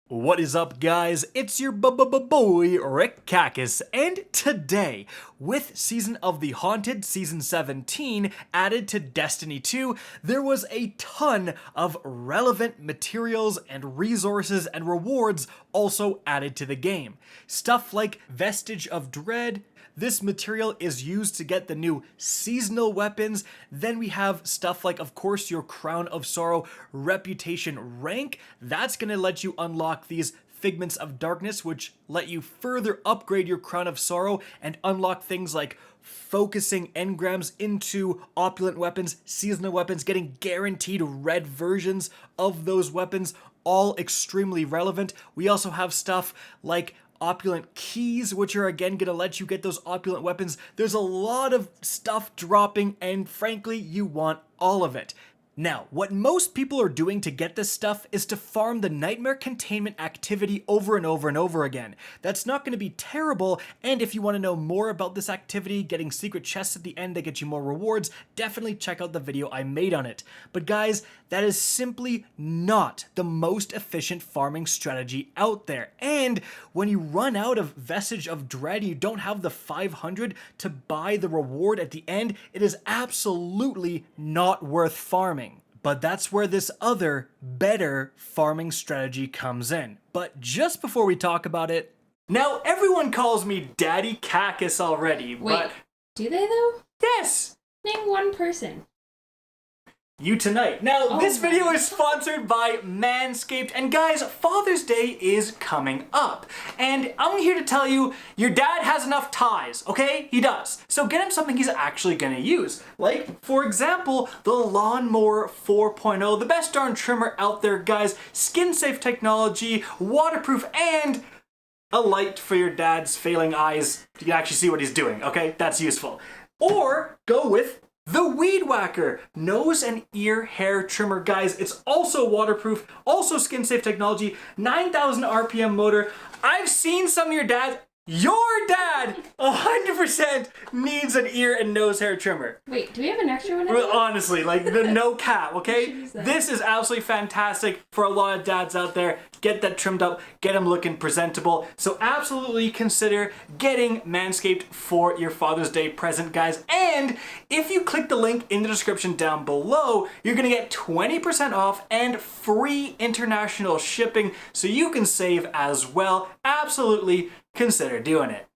What is up, guys? It's your boy Rick Kakis, and today, with Season of the Haunted Season 17 added to Destiny 2, there was a ton of relevant materials and resources and rewards also added to the game. Stuff like Vestige of Dread. This material is used to get the new seasonal weapons. Then we have stuff like, of course, your Crown of Sorrow reputation rank. That's going to let you unlock these Figments of Darkness, which let you further upgrade your Crown of Sorrow and unlock things like focusing engrams into opulent weapons, seasonal weapons, getting guaranteed red versions of those weapons, all extremely relevant. We also have stuff like opulent keys, which are again gonna let you get those opulent weapons. There's a lot of stuff dropping, and frankly, you want all of it. Now, what most people are doing to get this stuff is to farm the nightmare containment activity over and over and over again. That's not going to be terrible, and if you want to know more about this activity, getting secret chests at the end that get you more rewards, definitely check out the video I made on it. But guys, that is simply not the most efficient farming strategy out there. And when you run out of Vestige of Dread, you don't have the 500 to buy the reward at the end, it is absolutely not worth farming. But that's where this other, better farming strategy comes in. But just before we talk about it, now everyone calls me Daddy Kakis already, Wait, do they though? Yes! Name one person. You tonight. Now, this video is sponsored by Manscaped, and guys, Father's Day is coming up, and I'm here to tell you, your dad has enough ties, okay? He does. So get him something he's actually gonna use. Like, for example, the Lawnmower 4.0, the best darn trimmer out there, guys. Skin-safe technology, waterproof, and a light for your dad's failing eyes. You can actually see what he's doing, okay? That's useful. Or go with the Weed Whacker nose and ear hair trimmer, guys. It's also waterproof, also skin safe technology, 9,000 RPM motor. I've seen some of your dads. Your dad 100% needs an ear and nose hair trimmer. Wait, do we have an extra one? Well, honestly, like the no cap, okay? This is absolutely fantastic for a lot of dads out there. Get that trimmed up, get them looking presentable. So absolutely consider getting Manscaped for your Father's Day present, guys. And if you click the link in the description down below, you're gonna get 20% off and free international shipping, so you can save as well. Absolutely consider doing it.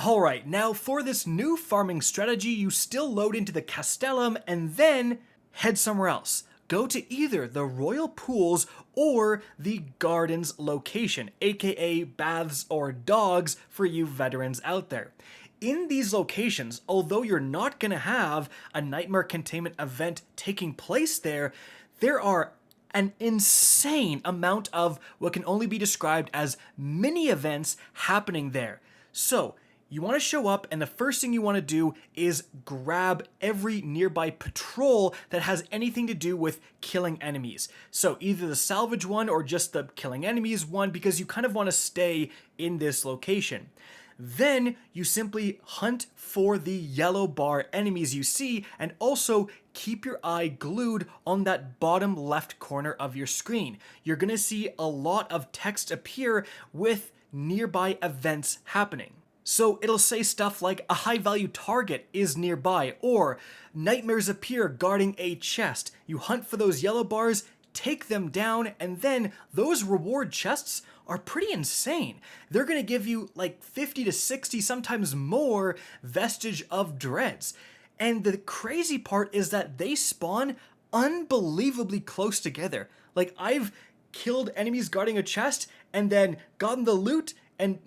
Alright, now for this new farming strategy, you still load into the Castellum and then head somewhere else. Go to either the Royal Pools or the Gardens location, aka Baths or Dogs for you veterans out there. In these locations, although you're not going to have a Nightmare Containment event taking place there, there are an insane amount of what can only be described as mini events happening there. So, you want to show up, and the first thing you want to do is grab every nearby patrol that has anything to do with killing enemies. So either the salvage one or just the killing enemies one, because you kind of want to stay in this location. Then you simply hunt for the yellow bar enemies you see, and also keep your eye glued on that bottom left corner of your screen. You're going to see a lot of text appear with nearby events happening. So it'll say stuff like a high value target is nearby, or nightmares appear guarding a chest. You hunt for those yellow bars, take them down, and then those reward chests are pretty insane. They're gonna give you like 50 to 60, sometimes more Vestige of Dreads. And the crazy part is that they spawn unbelievably close together. Like, I've killed enemies guarding a chest and then gotten the loot, and,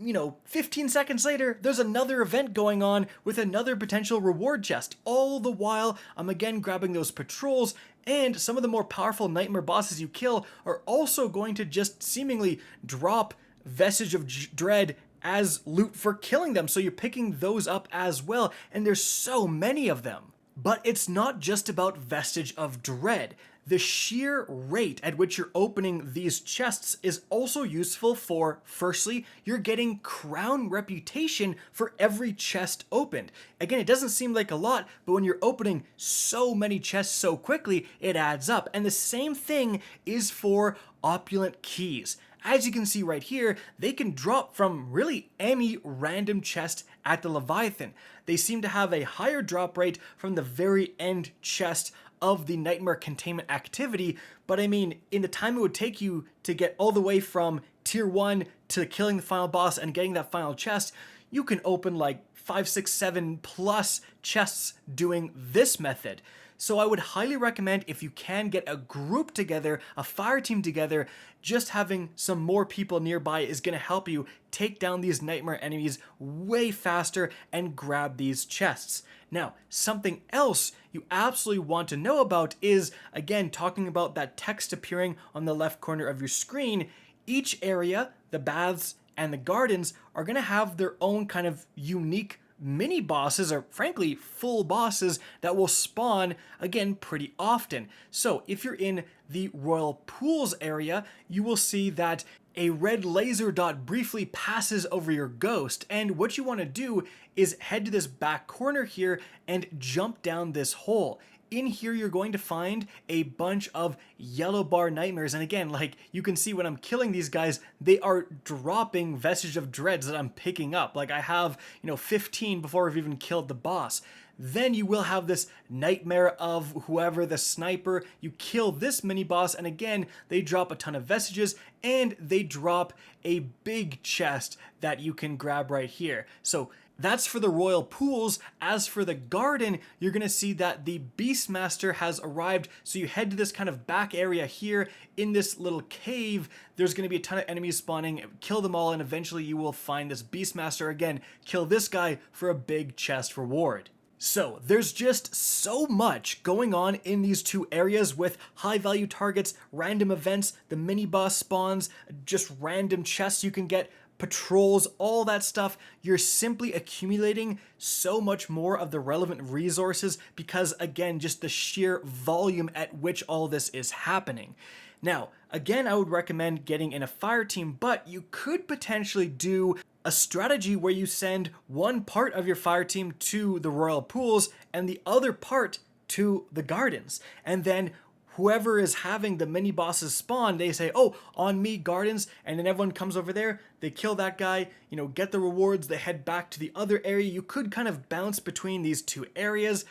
15 seconds later, there's another event going on with another potential reward chest. All the while, I'm again grabbing those patrols, and some of the more powerful nightmare bosses you kill are also going to just seemingly drop Vestige of Dread as loot for killing them. So you're picking those up as well, and there's so many of them. But it's not just about Vestige of Dread. The sheer rate at which you're opening these chests is also useful for, firstly, you're getting crown reputation for every chest opened. Again, it doesn't seem like a lot, but when you're opening so many chests so quickly, it adds up. And the same thing is for opulent keys. as you can see right here, they can drop from really any random chest at the Leviathan. They seem to have a higher drop rate from the very end chest of the Nightmare containment activity, but I mean, in the time it would take you to get all the way from tier 1 to killing the final boss and getting that final chest, you can open like 5, 6, 7 plus chests doing this method. So I would highly recommend, if you can get a group together, a fire team together, just having some more people nearby is going to help you take down these nightmare enemies way faster and grab these chests. Now, something else you absolutely want to know about is, again, talking about that text appearing on the left corner of your screen. Each area, the baths and the gardens, are going to have their own kind of unique mini bosses, or frankly full bosses, that will spawn again pretty often. So if you're in the Royal Pools area, you will see that a red laser dot briefly passes over your ghost, and what you want to do is head to this back corner here and jump down this hole. In here, you're going to find a bunch of yellow bar nightmares. And again, like you can see when I'm killing these guys, they are dropping Vestige of Dreads that I'm picking up. Like I have, 15 before I've even killed the boss. Then you will have this nightmare of whoever the sniper. You kill this mini boss, and again, they drop a ton of vestiges, and they drop a big chest that you can grab right here. So that's for the Royal Pools. As for the garden, you're going to see that the Beastmaster has arrived. So you head to this kind of back area here in this little cave. There's going to be a ton of enemies spawning. Kill them all, and eventually you will find this Beastmaster again. Kill this guy for a big chest reward. So there's just so much going on in these two areas with high value targets, random events, the mini boss spawns, just random chests you can get, patrols, all that stuff. You're simply accumulating so much more of the relevant resources because, again, just the sheer volume at which all this is happening. Now, again, I would recommend getting in a fire team, but you could potentially do a strategy where you send one part of your fire team to the Royal Pools and the other part to the gardens. And then whoever is having the mini bosses spawn, they say, oh, on me, gardens, and then everyone comes over there, they kill that guy, get the rewards, they head back to the other area. You could kind of bounce between these two areas.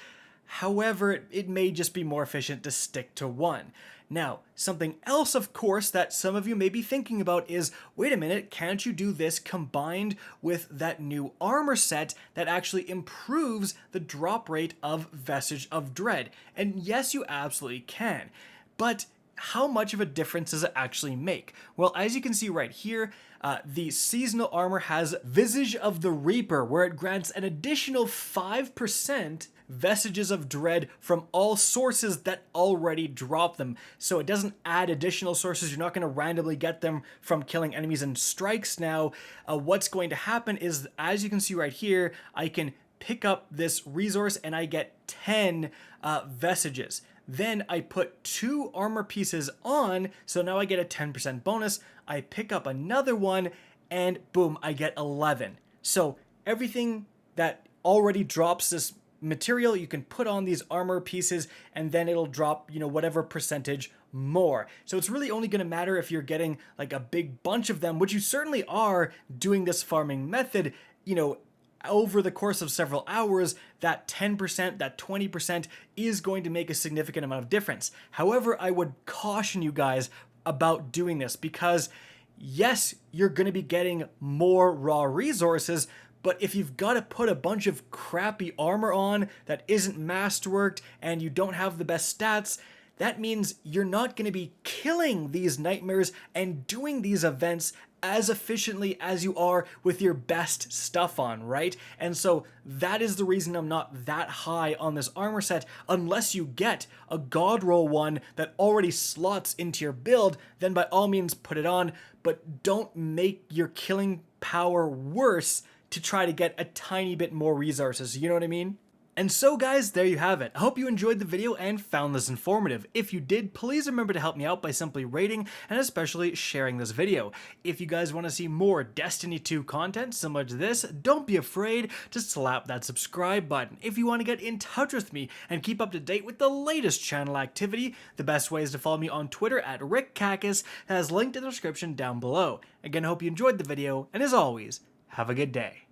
However, it may just be more efficient to stick to one. Now, something else, of course, that some of you may be thinking about is, wait a minute, can't you do this combined with that new armor set that actually improves the drop rate of Vestige of Dread? And yes, you absolutely can. But how much of a difference does it actually make? Well, as you can see right here, the seasonal armor has Visage of the Reaper, where it grants an additional 5% Vestiges of Dread from all sources that already drop them. So it doesn't add additional sources. You're not going to randomly get them from killing enemies and strikes. Now, what's going to happen is, as you can see right here, I can pick up this resource and I get 10 vestiges. Then I put 2 armor pieces on, so now I get a 10% bonus. I pick up another one, and boom, I get 11. So everything that already drops this material, you can put on these armor pieces, and then it'll drop, whatever percentage more. So it's really only going to matter if you're getting like a big bunch of them, which you certainly are doing this farming method, over the course of several hours. That 10%, that 20% is going to make a significant amount of difference. However, I would caution you guys about doing this because, yes, you're going to be getting more raw resources, but if you've got to put a bunch of crappy armor on that isn't masterworked and you don't have the best stats, that means you're not going to be killing these nightmares and doing these events as efficiently as you are with your best stuff on, right? And so that is the reason I'm not that high on this armor set. Unless you get a god roll one that already slots into your build, then by all means put it on, but don't make your killing power worse to try to get a tiny bit more resources. You know what I mean? And so guys, there you have it. I hope you enjoyed the video and found this informative. If you did, please remember to help me out by simply rating and especially sharing this video. If you guys want to see more Destiny 2 content similar to this, don't be afraid to slap that subscribe button. If you want to get in touch with me and keep up to date with the latest channel activity, the best way is to follow me on Twitter at RickCacus, as linked in the description down below. Again, I hope you enjoyed the video, and as always, have a good day.